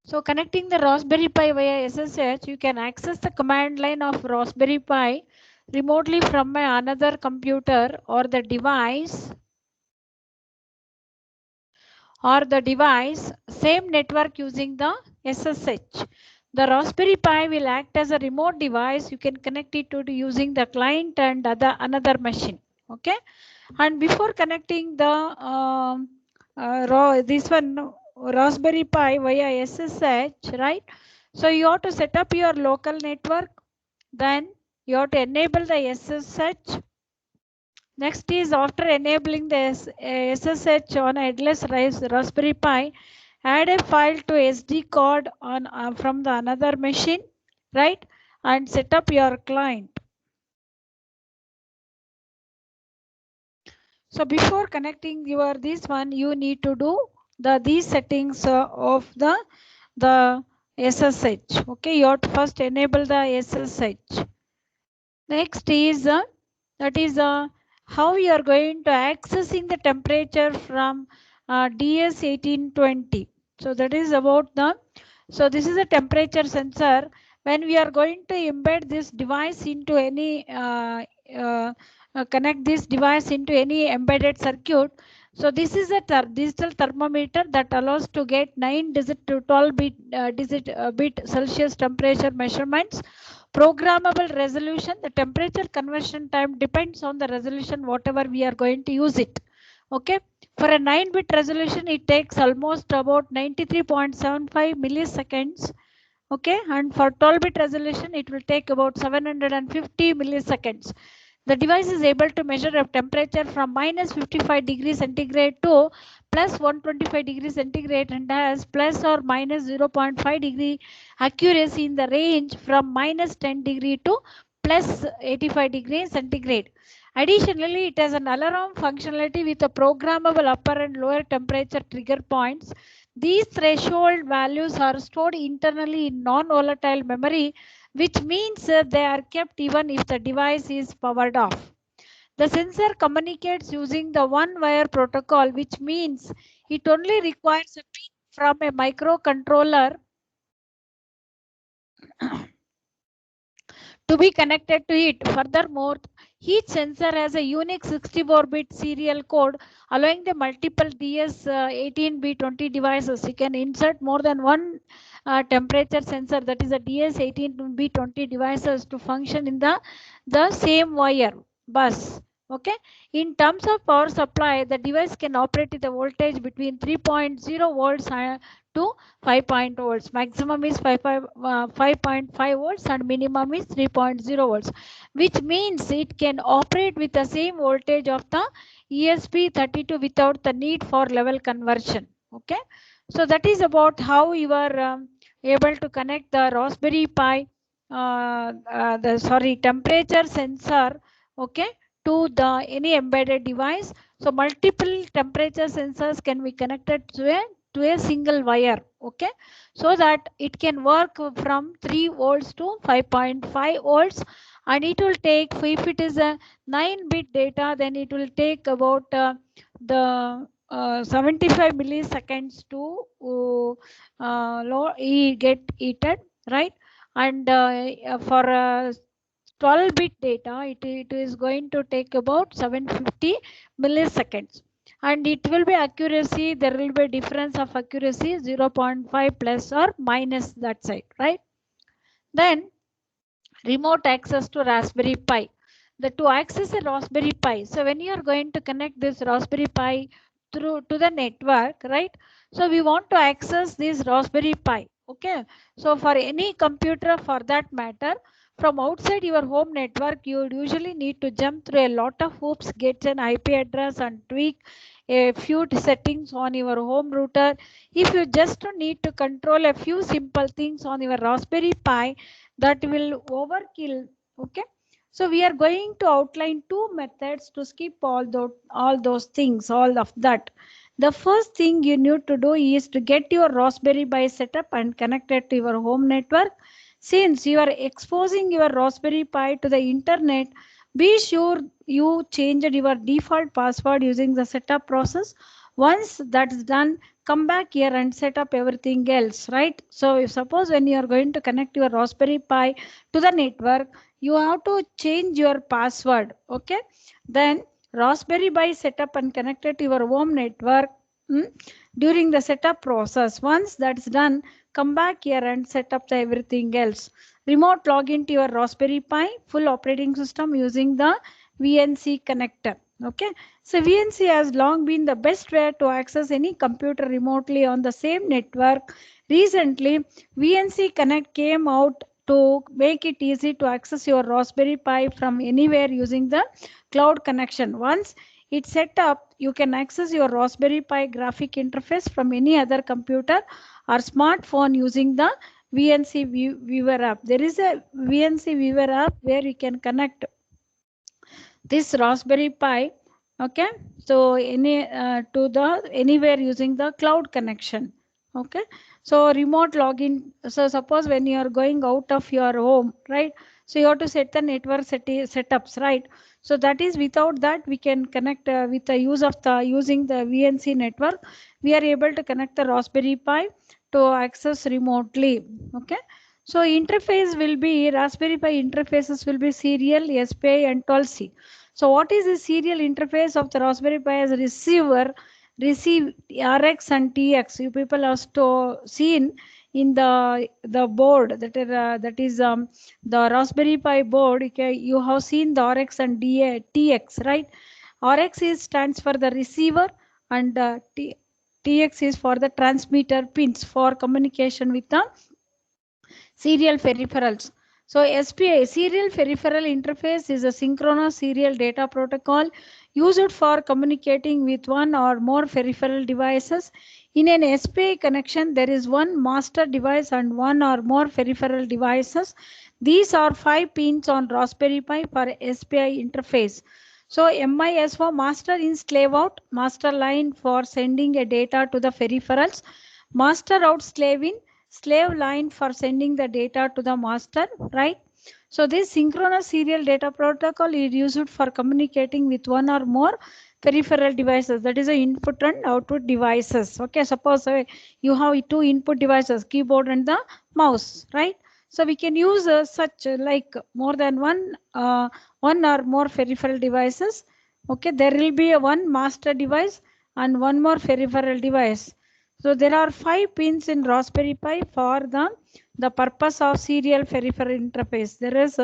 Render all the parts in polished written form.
So connecting the Raspberry Pi via SSH, you can access the command line of Raspberry Pi remotely from another computer or the device same network using the SSH. The Raspberry Pi will act as a remote device. You can connect it to using the client and another machine. Okay, and before connecting the this one Raspberry Pi via SSH, right? So you have to set up your local network. Then you have to enable the SSH. Next is after enabling the SSH on a headless Raspberry Pi, add a file to SD card on from the another machine, right? And set up your client. So before connecting your this one, you need to do these settings of the SSH. Okay, you have to first enable the SSH. Next is that is how you are going to accessing the temperature from DS1820. So that is about the, so this is a temperature sensor. When we are going to embed this device into any uh, connect this device into any embedded circuit. So this is a digital thermometer that allows to get 9 digit to 12 bit Celsius temperature measurements. Programmable resolution, the temperature conversion time depends on the resolution whatever we are going to use it. Okay, for a 9-bit resolution it takes almost about 93.75 milliseconds. Okay, and for 12-bit resolution it will take about 750 milliseconds. The device is able to measure a temperature from minus 55 degrees centigrade to plus 125 degrees centigrade and has plus or minus 0.5 degree accuracy in the range from minus 10 degree to plus 85 degrees centigrade. Additionally, it has an alarm functionality with a programmable upper and lower temperature trigger points. These threshold values are stored internally in non-volatile memory, which means they are kept even if the device is powered off. The sensor communicates using the one-wire protocol, which means it only requires a pin from a microcontroller to be connected to it. Furthermore, each sensor has a unique 64-bit serial code allowing the multiple DS18B20 devices. You can insert more than one temperature sensor, that is a DS18B20 devices, to function in the same wire bus. Okay. In terms of power supply, the device can operate with a voltage between 3.0 volts to 5.0 volts. Maximum is 5.5 volts and minimum is 3.0 volts, which means it can operate with the same voltage of the ESP32 without the need for level conversion. Okay, so that is about how you are able to connect the Raspberry Pi, temperature sensor, okay, to the any embedded device. So multiple temperature sensors can be connected to a single wire, okay, so that it can work from 3 volts to 5.5 volts, and it will take, if it is a 9-bit data, then it will take about the 75 milliseconds to get eaten, right? And for 12-bit data, it is going to take about 750 milliseconds, and it will be accuracy, there will be difference of accuracy 0.5 plus or minus that side, right? Then remote access to Raspberry Pi. To access a Raspberry Pi, so when you are going to connect this Raspberry Pi through to the network, right? So we want to access this Raspberry Pi. Okay. So for any computer for that matter, from outside your home network, you would usually need to jump through a lot of hoops, get an IP address and tweak a few settings on your home router. If you just need to control a few simple things on your Raspberry Pi, that will overkill. Okay, so we are going to outline two methods to skip all those things, all of that. The first thing you need to do is to get your Raspberry Pi set up and connected to your home network. Since you are exposing your Raspberry Pi to the internet, be sure you changed your default password using the setup process. Once that's done, come back here and set up everything else, right? So if suppose when you are going to connect your Raspberry Pi to the network, you have to change your password. Okay, then Raspberry Pi setup and connected to your home network. During the setup process, once that's done, come back here and set up the everything else. Remote login to your Raspberry Pi full operating system using the VNC connector. Okay, so VNC has long been the best way to access any computer remotely on the same network. Recently, VNC Connect came out to make it easy to access your Raspberry Pi from anywhere using the cloud connection. Once it's set up, you can access your Raspberry Pi graphic interface from any other computer or smartphone using the VNC Viewer app. There is a VNC Viewer app where you can connect this Raspberry Pi, okay, so any to the anywhere using the cloud connection. Okay, so remote login. So suppose when you are going out of your home, right, so you have to set the network setups, right? So that is, without that we can connect with the use of the using the VNC network, we are able to connect the Raspberry Pi to access remotely. Okay, so interface will be Raspberry Pi interfaces will be serial, SPI and 12C. So what is the serial interface of the Raspberry Pi as a receiver? Receive RX and TX. You people have seen in the board that is the Raspberry Pi board. Okay, you have seen the RX and TX, right? RX is stands for the receiver and TX is for the transmitter pins for communication with the serial peripherals. So SPI, serial peripheral interface, is a synchronous serial data protocol used for communicating with one or more peripheral devices. In an SPI connection, there is one master device and one or more peripheral devices. These are 5 pins on Raspberry Pi for SPI interface. So MISO, master in slave out, master line for sending a data to the peripherals, master out slave in, slave line for sending the data to the master, right? So this synchronous serial data protocol is used for communicating with one or more peripheral devices, that is the input and output devices. Okay, suppose you have 2 input devices, keyboard and the mouse, right? So we can use such like more than one or more peripheral devices. Okay, there will be a one master device and one more peripheral device. So there are 5 pins in Raspberry Pi for the purpose of serial peripheral interface. There is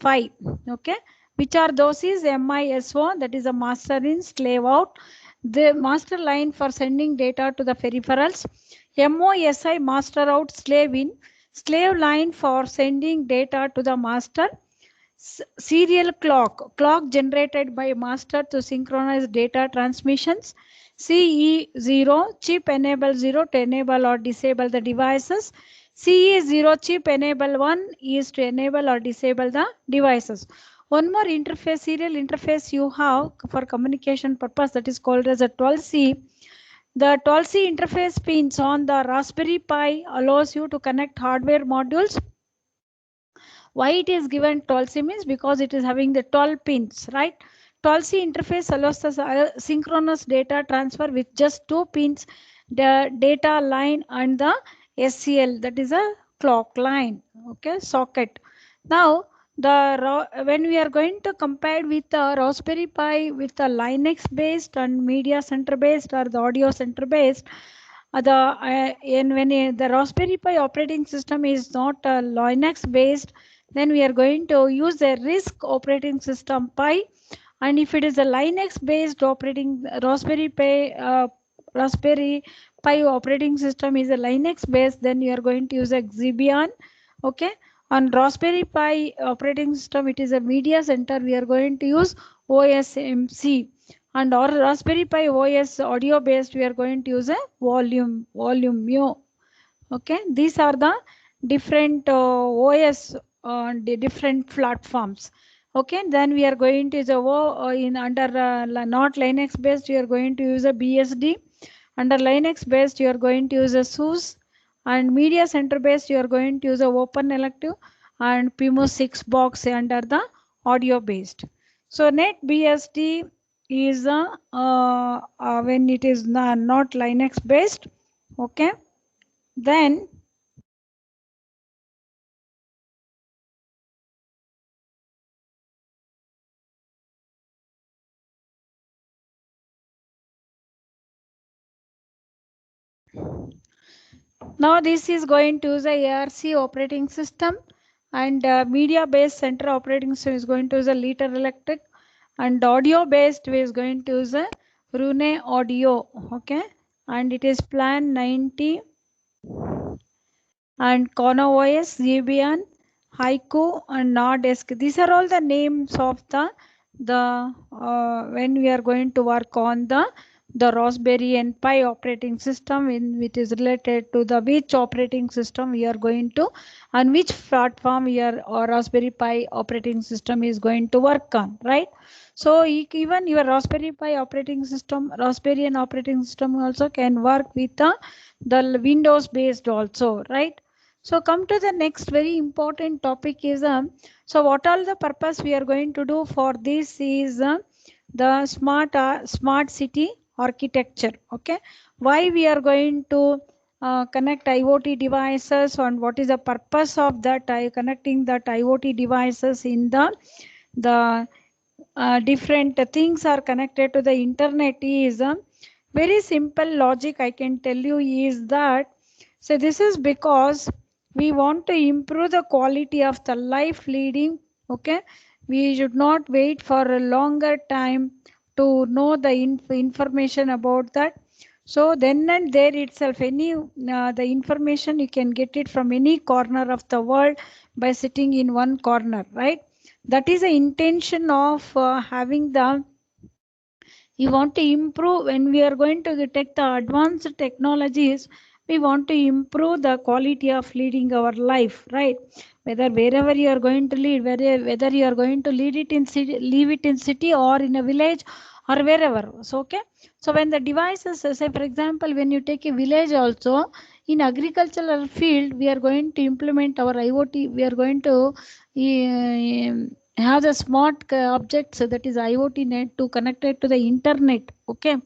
5. Okay, which are those is MISO, that is a master in slave out, the master line for sending data to the peripherals, MOSI master out slave in, slave line for sending data to the master, serial clock generated by master to synchronize data transmissions, CE0 chip enable 0 to enable or disable the devices, CE0 chip enable 1 is to enable or disable the devices. One more interface, serial interface you have for communication purpose, that is called as a 12C. The 12C interface pins on the Raspberry Pi allows you to connect hardware modules. Why it is given 12C means because it is having the 12 pins, right? 12C interface allows the synchronous data transfer with just 2 pins, the data line and the SCL, that is a clock line, okay, socket. Now, when we are going to compare with the Raspberry Pi with the Linux based and media center based or the audio center based, the Raspberry Pi operating system is not Linux based, then we are going to use a RISC operating system Pi. And if it is a Linux based operating Raspberry Pi operating system is a Linux based, then you are going to use a Xebion. Okay, on Raspberry Pi operating system, it is a media center, we are going to use OSMC. And our Raspberry Pi OS audio based, we are going to use a volume mu. Okay, these are the different OS on the different platforms. Okay, then we are going to use in under not Linux based, we are going to use a BSD. Under Linux based, you are going to use a SUSE, and media center based, you are going to use a Open Elective and PIMO 6 box under the audio based. So NetBSD is when it is not Linux based. Okay, then now this is going to use a ARC operating system, and media based center operating system is going to use a Liter Electric, and audio based is going to use a Rune Audio. Okay, and it is Plan 90 and ConoOS, Debian, Haiku, and Nordisk. These are all the names of the when we are going to work on the Raspberry and Pi operating system, in which is related to the which operating system we are going to, and which platform your or Raspberry Pi operating system is going to work on, right? So even your Raspberry Pi operating system, Raspberry operating system also can work with the Windows based also, right? So come to the next very important topic is so what all the purpose we are going to do for this is the smart city architecture. Okay, why we are going to connect IoT devices, and what is the purpose of that connecting that IoT devices in the different things are connected to the internet is very simple logic I can tell you is that, so this is because we want to improve the quality of the life leading. Okay, we should not wait for a longer time to know the information about that. So then and there itself, any the information you can get it from any corner of the world by sitting in one corner, right? That is the intention of having the, we want to improve when we are going to take the advanced technologies. We want to improve the quality of leading our life, right? Whether wherever you are going to lead, whether you are going to lead it in city, leave it in city or in a village or wherever. So okay, so when the devices, say for example, when you take a village also, in agricultural field we are going to implement our IoT. We are going to have the smart objects, that is IoT net, to connect it to the internet. Okay,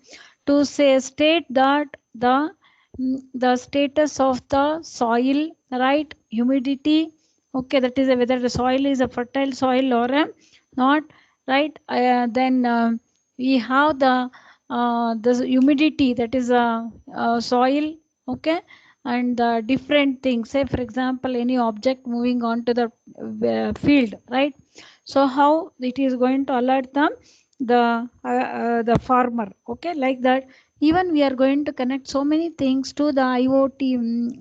to say state that the status of the soil, right? Humidity. Okay, that is whether the soil is a fertile soil or not, right? Then we have the humidity, that is soil. Okay, and the different things, say for example any object moving on to the field, right? So how it is going to alert them, the farmer. Okay, like that. Even we are going to connect so many things to the IoT,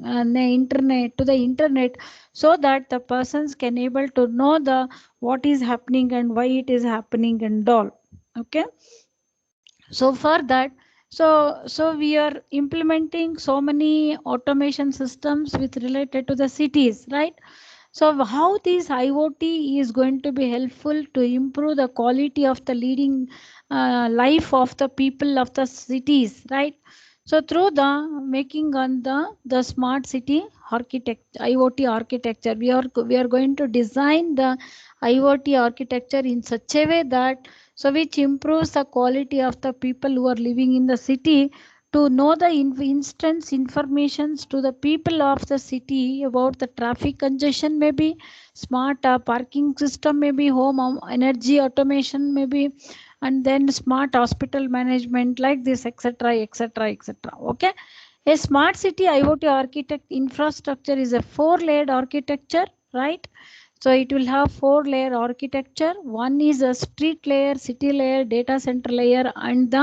and the internet, to the internet, so that the persons can able to know the what is happening and why it is happening and all. Okay, so for that, so we are implementing so many automation systems with related to the cities, right? So how this IoT is going to be helpful to improve the quality of the leading life of the people of the cities, right? So through the making on the smart city architect, IoT architecture, we are going to design the IoT architecture in such a way that, so which improves the quality of the people who are living in the city, to know the instance informations to the people of the city about the traffic congestion, maybe smart parking system, maybe home energy automation, maybe, and then smart hospital management, like this, etc., etc., etc. Okay, a smart city IoT architect infrastructure is a four-layered architecture, right? So it will have four-layer architecture. One is a street layer, city layer, data center layer, and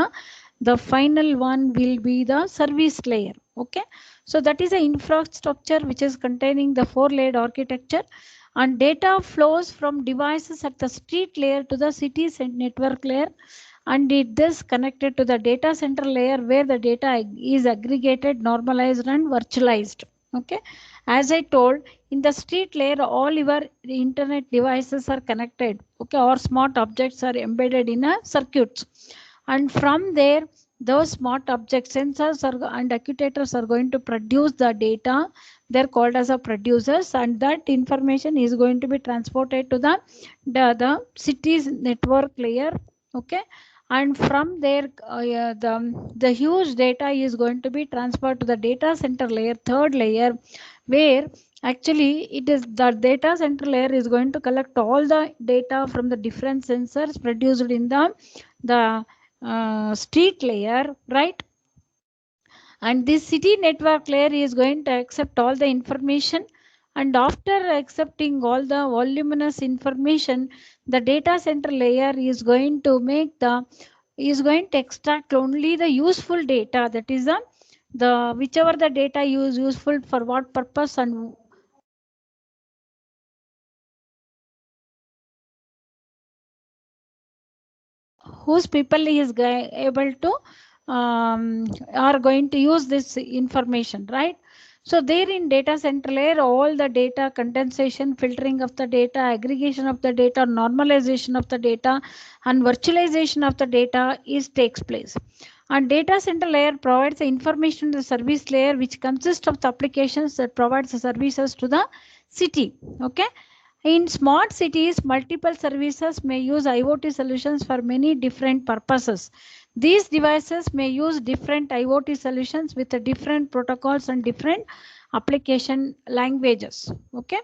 the final one will be the service layer. Okay, so that is the infrastructure which is containing the four-layered architecture, and data flows from devices at the street layer to the cities and network layer, and it is connected to the data center layer where the data is aggregated, normalized, and virtualized. Okay, as I told, in the street layer all your internet devices are connected. Okay, or smart objects are embedded in a circuits, and from there those smart object sensors and actuators are going to produce the data. They're called as a producers, and that information is going to be transported to the city's network layer. Okay, and from there the huge data is going to be transferred to the data center layer, third layer, where actually it is the data center layer is going to collect all the data from the different sensors produced in the street layer, right? And this city network layer is going to accept all the information, and after accepting all the voluminous information, the data center layer is going to extract only the useful data, that is the whichever the data is useful for what purpose and whose people is able to are going to use this information, right? So there in data center layer, all the data condensation, filtering of the data, aggregation of the data, normalization of the data, and virtualization of the data is takes place. And data center layer provides the information to the service layer, which consists of the applications that provides the services to the city. Okay. In smart cities, multiple services may use IoT solutions for many different purposes. These devices may use different IoT solutions with the different protocols and different application languages. Okay.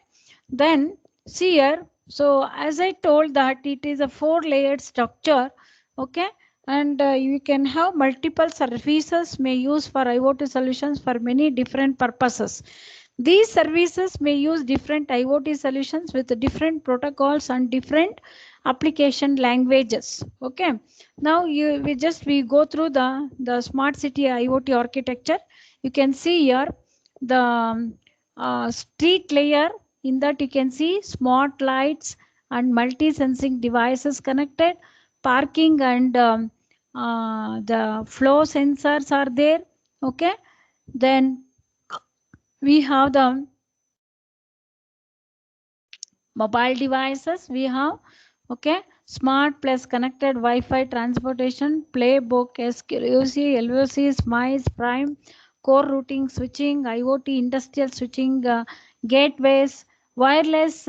Then see here. So as I told that it is a four-layered structure. Okay. And you can have multiple services may use for IoT solutions for many different purposes. These services may use different IoT solutions with different protocols and different application languages. Okay. Now we go through the smart city IoT architecture. You can see here the street layer. In that you can see smart lights and multi-sensing devices connected, parking and the flow sensors are there. Okay. Then we have the mobile devices, we have okay, smart plus connected Wi-Fi transportation, playbook, SQC, LOC, SMICE, Prime, core routing, switching, IoT, industrial switching, gateways, wireless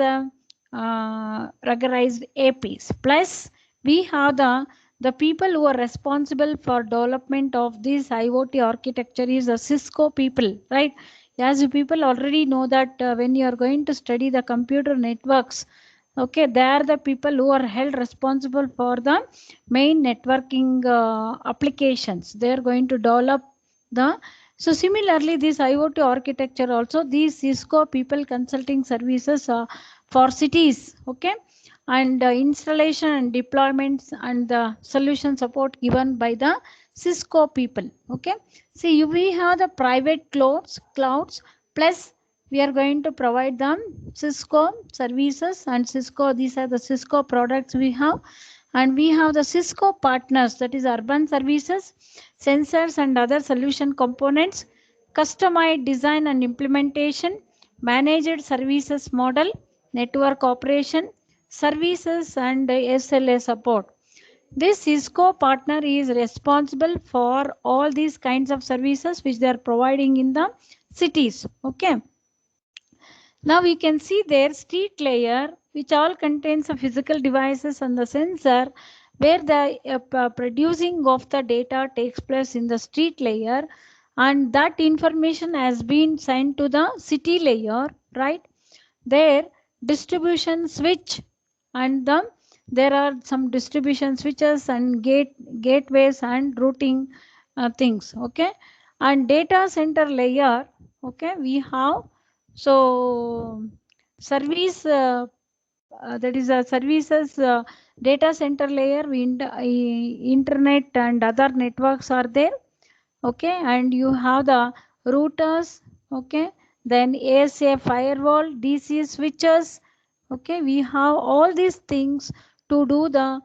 ruggedized APs. Plus we have the people who are responsible for development of this IoT architecture is the Cisco people, right? As you people already know that when you are going to study the computer networks, okay, they are the people who are held responsible for the main networking applications. They are going to develop the so similarly this IoT architecture also these Cisco people consulting services for cities, okay, and installation and deployments and the solution support given by the Cisco people. Okay. See, we have the private clouds plus we are going to provide them Cisco services and Cisco. These are the Cisco products we have, and we have the Cisco partners, that is urban services, sensors and other solution components, customized design and implementation, managed services model, network operation, services and SLA support. This Cisco partner is responsible for all these kinds of services which they are providing in the cities. Okay. Now we can see their street layer, which all contains the physical devices and the sensor, where the producing of the data takes place in the street layer, and that information has been sent to the city layer, right? There distribution switch and there are some distribution switches and gateways and routing things. Okay. And data center layer, okay, we have so service that is a services data center layer, internet and other networks are there. Okay. And you have the routers. Okay. Then ASA firewall, DC switches. Okay. We have all these things to do the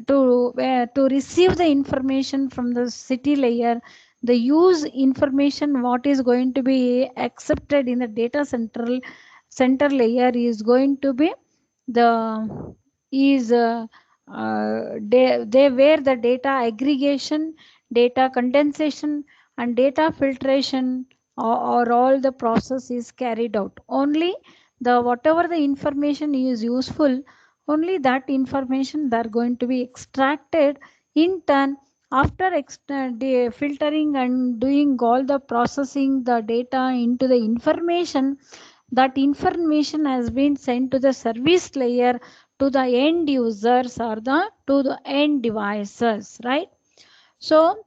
to receive the information from the city layer, the use information what is going to be accepted in the data center layer is going to be the is they where the data aggregation, data condensation and data filtration or all the process is carried out. Only the whatever the information is useful, only that information they are going to be extracted In turn, after filtering and doing all the processing the data into the information, that information has been sent to the service layer to the end users or to the end devices, right? So,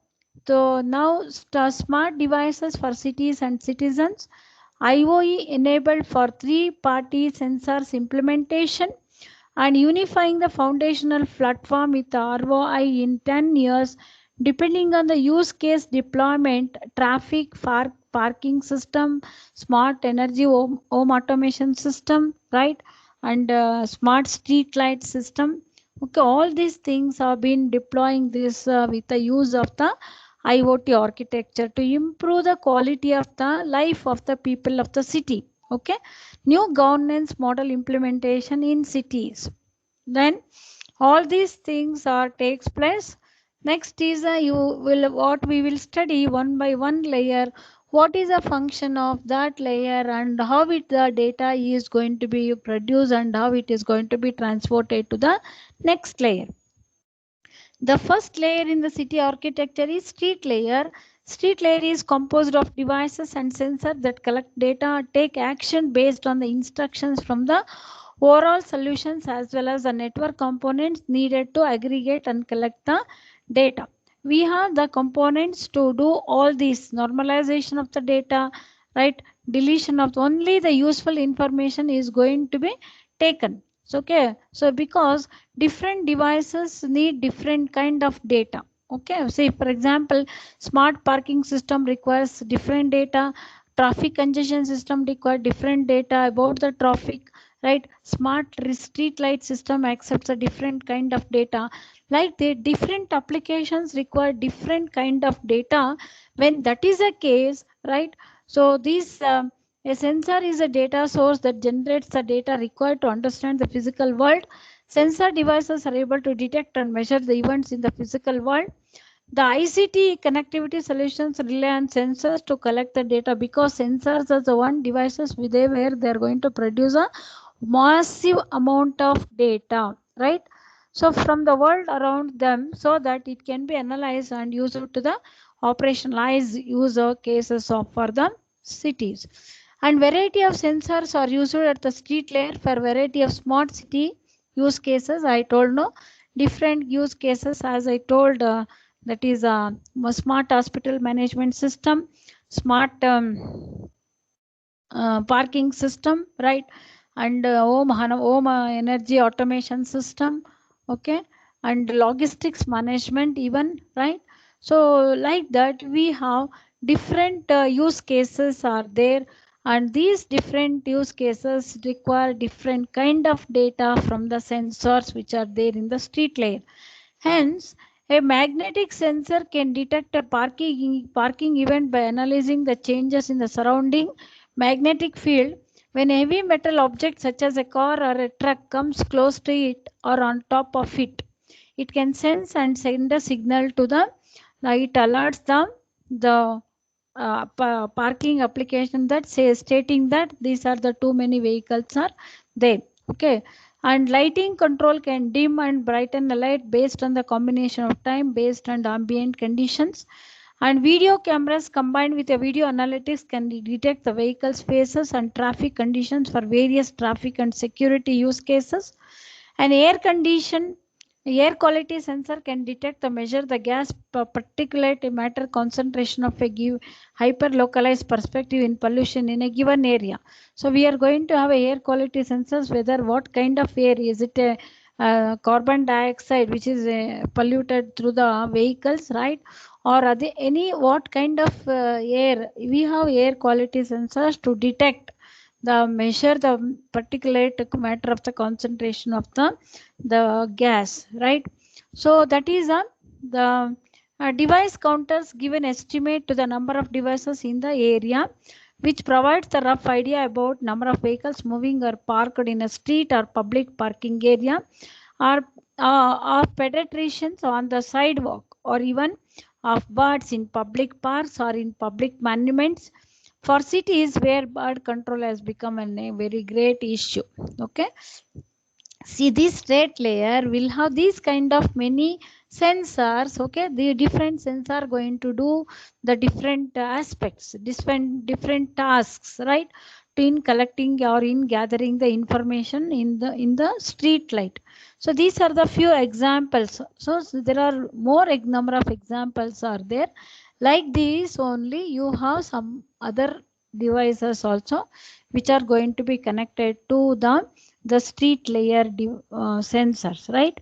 now smart devices for cities and citizens. IoE enabled for three-party sensors implementation and unifying the foundational platform with the ROI in 10 years, depending on the use case deployment, traffic, parking system, smart energy home automation system, right? And smart street light system. Okay, all these things have been deploying this with the use of the IoT architecture to improve the quality of the life of the people of the city. Okay, new governance model implementation in cities. Then all these things are takes place. Next is you will what we will study one by one layer. What is the function of that layer and how the data is going to be produced and how it is going to be transported to the next layer. The first layer in the city architecture is street layer. Street layer is composed of devices and sensors that collect data, take action based on the instructions from the overall solutions as well as the network components needed to aggregate and collect the data. We have the components to do all this normalization of the data, right? Deletion of only the useful information is going to be taken. So, okay, so because different devices need different kind of data. Okay, say for example, smart parking system requires different data, traffic congestion system require different data about the traffic, right? Smart street light system accepts a different kind of data. Like the different applications require different kind of data. When that is the case, right? So this a sensor is a data source that generates the data required to understand the physical world. Sensor devices are able to detect and measure the events in the physical world. The ICT connectivity solutions rely on sensors to collect the data because sensors are the one devices where they are going to produce a massive amount of data, right? So from the world around them so that it can be analyzed and used to the operationalized user cases of for the cities. And variety of sensors are used at the street layer for variety of smart city use cases. I told no different use cases as I told that is a smart hospital management system, smart parking system, right? And home energy automation system, okay, and logistics management even, right? So like that we have different use cases are there, and these different use cases require different kind of data from the sensors which are there in the street layer. Hence, a magnetic sensor can detect a parking event by analyzing the changes in the surrounding magnetic field. When a heavy metal object such as a car or a truck comes close to it or on top of it, it can sense and send a signal to it alerts the parking application that says stating that these are the too many vehicles are there. Okay, and lighting control can dim and brighten the light based on the combination of time based on ambient conditions. And video cameras combined with a video analytics can detect the vehicle's faces and traffic conditions for various traffic and security use cases. An air quality sensor can detect the measure the gas particulate matter concentration of a give hyper localized perspective in pollution in a given area. So we are going to have a air quality sensors whether what kind of air is it a carbon dioxide which is polluted through the vehicles, right? Or are there any what kind of air? We have air quality sensors to detect the measure the particulate matter of the concentration of the gas, right? So that is the device counters give an estimate to the number of devices in the area, which provides the rough idea about number of vehicles moving or parked in a street or public parking area, or of pedestrians on the sidewalk, or even of birds in public parks or in public monuments for cities where bird control has become a very great issue. Okay, See, this state layer will have these kind of many sensors. Okay, the different sensor going to do the different aspects, different tasks, right, to in collecting or in gathering the information in the street light. So these are the few examples. So there are more number of examples are there. Like these only, you have some other devices also which are going to be connected to the street layer sensors, right?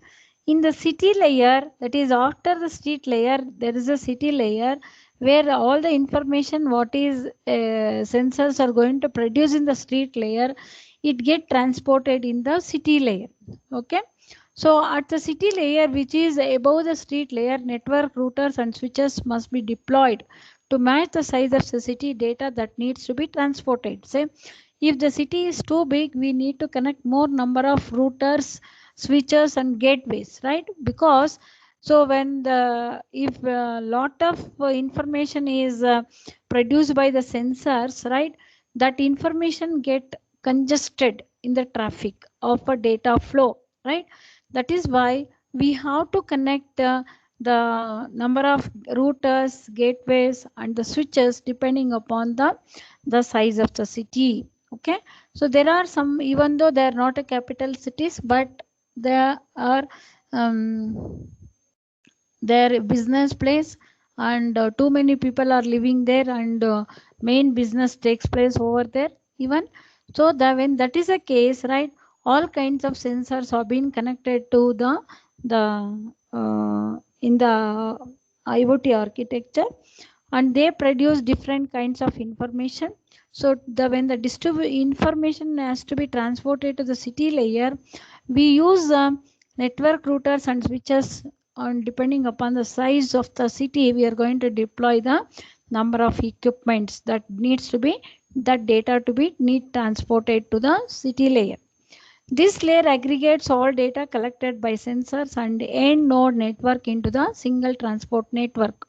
In the city layer, that is after the street layer, there is a city layer where all the information what is sensors are going to produce in the street layer, it get transported in the city layer. Okay. So at the city layer, which is above the street layer, network routers and switches must be deployed to match the size of the city data that needs to be transported. Say, if the city is too big, we need to connect more number of routers, switches, and gateways, right? Because so when the if a lot of information is produced by the sensors, right, that information get congested in the traffic of a data flow, right? That is why we have to connect the number of routers, gateways, and the switches depending upon the size of the city. Okay, so there are some, even though they are not a capital cities, but there are their business place, and too many people are living there, and main business takes place over there even. So that when that is a case, right, all kinds of sensors have been connected to the in the IoT architecture, and they produce different kinds of information. So the when the information has to be transported to the city layer, we use network routers and switches, and depending upon the size of the city, we are going to deploy the number of equipments that needs to be that data to be need transported to the city layer. This layer aggregates all data collected by sensors and end node network into the single transport network.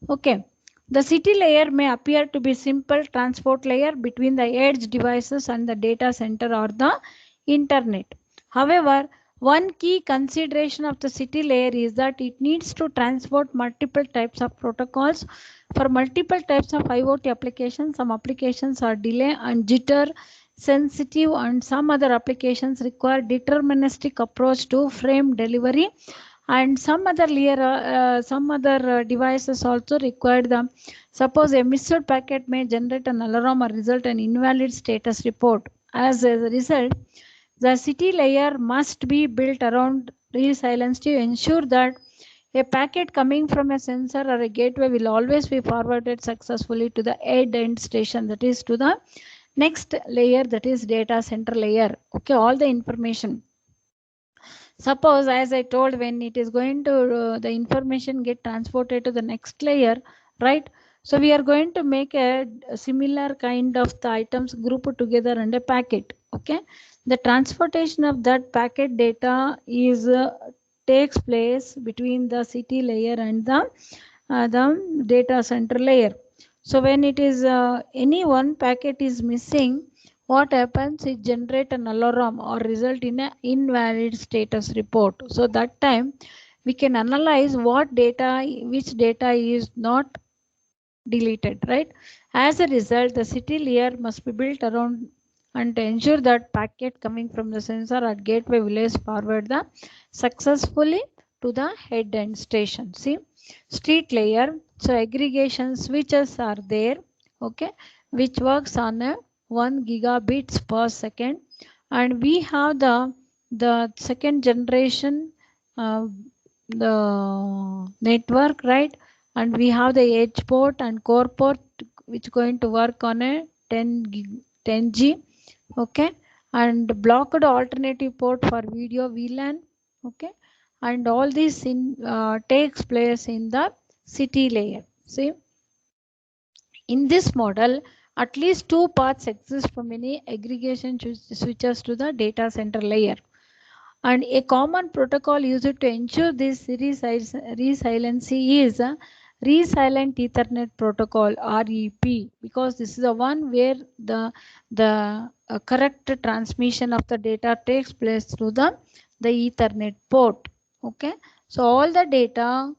Okay. The city layer may appear to be simple transport layer between the edge devices and the data center or the internet. However, one key consideration of the city layer is that it needs to transport multiple types of protocols for multiple types of IoT applications. Some applications are delay and jitter sensitive, and some other applications require deterministic approach to frame delivery, and some other devices also require them. Suppose a missed packet may generate an alarm or result an invalid status report. As a result, the city layer must be built around resilience to ensure that a packet coming from a sensor or a gateway will always be forwarded successfully to the end station, that is to the next layer, that is data center layer. Okay, all the information. Suppose, as I told, when it is going to the information get transported to the next layer, right? So we are going to make a similar kind of the items grouped together in a packet. Okay, the transportation of that packet data is takes place between the city layer and the data center layer. So when it is any one packet is missing, what happens? It generate an alarm or result in an invalid status report. So that time we can analyze what data, which data is not deleted, right? As a result, the city layer must be built around and to ensure that packet coming from the sensor at gateway will is forward the successfully to the head end station. See, street layer. So aggregation switches are there, okay, which works on a 1 gigabits per second, and we have the second generation uh, the network, right? And we have the edge port and core port which going to work on a 10G, okay, and blocked alternative port for video VLAN, okay, and all this in takes place in the city layer. See, in this model, at least two paths exist from any aggregation switches to the data center layer, and a common protocol used to ensure this resiliency is resilient Ethernet protocol REP, because this is the one where the correct transmission of the data takes place through the Ethernet port. Okay, so all the data,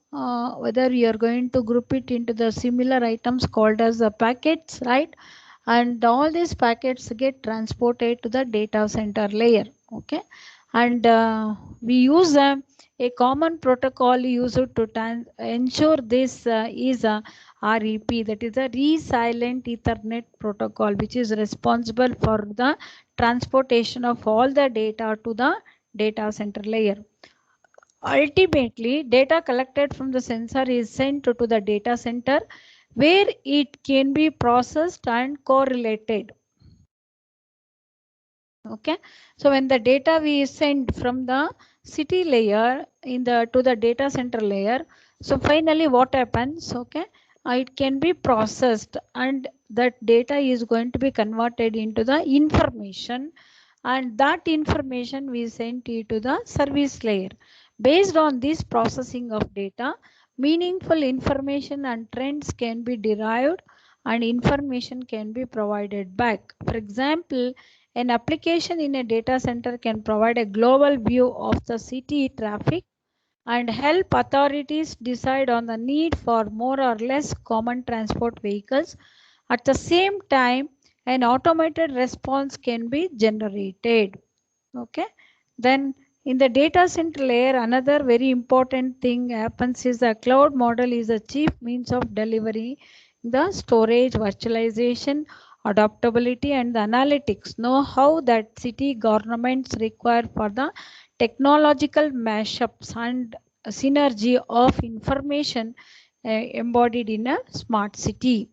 whether you are going to group it into the similar items called as the packets, right? And all these packets get transported to the data center layer. Okay, and we use a common protocol used to ensure this is a REP, that is a resilient Ethernet protocol, which is responsible for the transportation of all the data to the data center layer. Ultimately, data collected from the sensor is sent to the data center where it can be processed and correlated. Okay, so when the data we send from the city layer in the to the data center layer, so finally what happens? Okay, it can be processed and that data is going to be converted into the information, and that information we send it to the service layer. Based on this processing of data, meaningful information and trends can be derived and information can be provided back. For example, an application in a data center can provide a global view of the city traffic and help authorities decide on the need for more or less common transport vehicles. At the same time, an automated response can be generated. Okay, then in the data center layer, another very important thing happens is the cloud model is a chief means of delivery. The storage, virtualization, adaptability, and the analytics know how that city governments require for the technological mashups and synergy of information embodied in a smart city.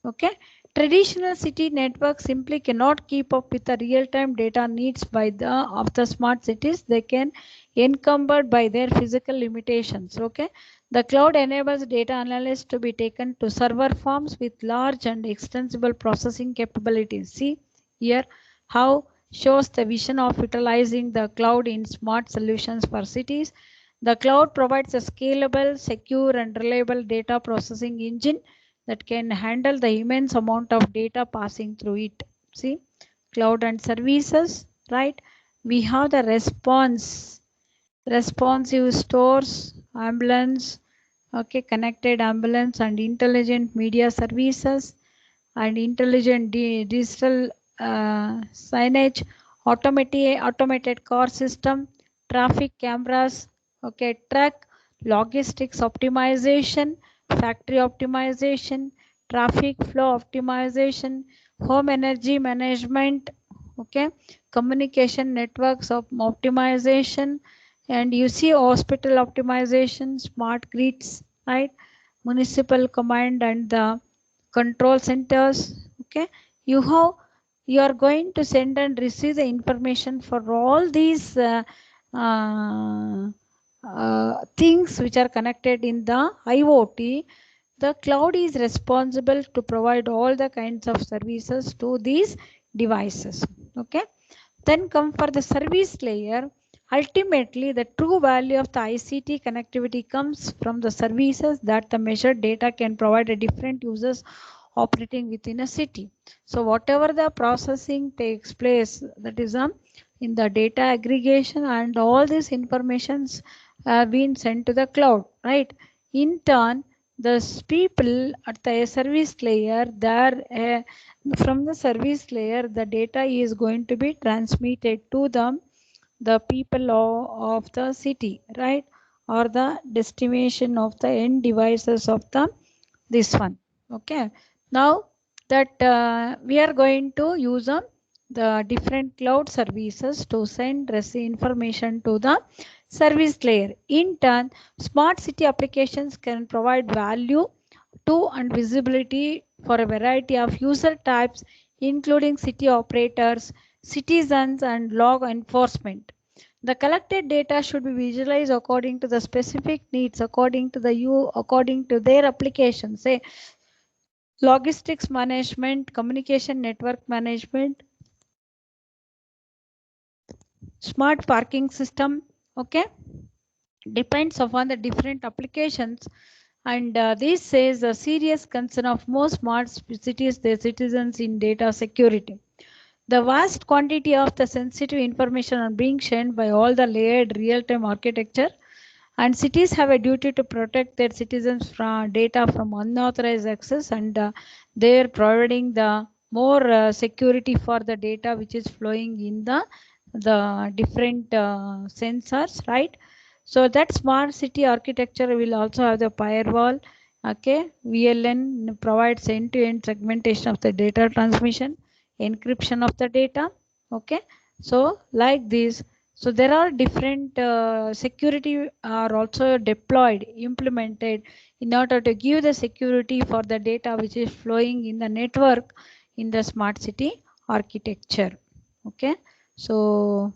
Okay, traditional city networks simply cannot keep up with the real-time data needs by the of the smart cities. They can encumbered by their physical limitations. Okay, the cloud enables data analysis to be taken to server farms with large and extensible processing capabilities. See here how shows the vision of utilizing the cloud in smart solutions for cities. The cloud provides a scalable, secure, and reliable data processing engine that can handle the immense amount of data passing through it. See, cloud and services, right? We have the responsive stores, ambulance, okay, connected ambulance and intelligent media services and intelligent digital signage, automated car system, traffic cameras, okay, track, logistics optimization, factory optimization, traffic flow optimization, home energy management, okay, communication networks of optimization, and you see hospital optimization, smart grids, right, municipal command and the control centers. Okay, you are going to send and receive the information for all these uh, things which are connected in the IoT. The cloud is responsible to provide all the kinds of services to these devices. Okay, then come for the service layer. Ultimately, the true value of the ICT connectivity comes from the services that the measured data can provide a different users operating within a city. So whatever the processing takes place, that is in the data aggregation, and all these informations have been sent to the cloud, right? In turn, the people at the service layer, there from the service layer, the data is going to be transmitted to the people of the city, right? Or the destination of the end devices of the this one. Okay, now that we are going to use the different cloud services to send information to the service layer. In turn, smart city applications can provide value to and visibility for a variety of user types, including city operators, citizens, and law enforcement. The collected data should be visualized according to the specific needs, according to their application. Say logistics management, communication network management, smart parking system. Okay, depends upon the different applications. And this is a serious concern of most smart cities, their citizens in data security. The vast quantity of the sensitive information are being shared by all the layered real-time architecture, and cities have a duty to protect their citizens from data from unauthorized access, and they are providing the more security for the data which is flowing in the different sensors, right? So that smart city architecture will also have the firewall. Okay, VLN provides end-to-end segmentation of the data transmission, encryption of the data. Okay, so like this, so there are different security are also deployed, implemented in order to give the security for the data which is flowing in the network in the smart city architecture. Okay, so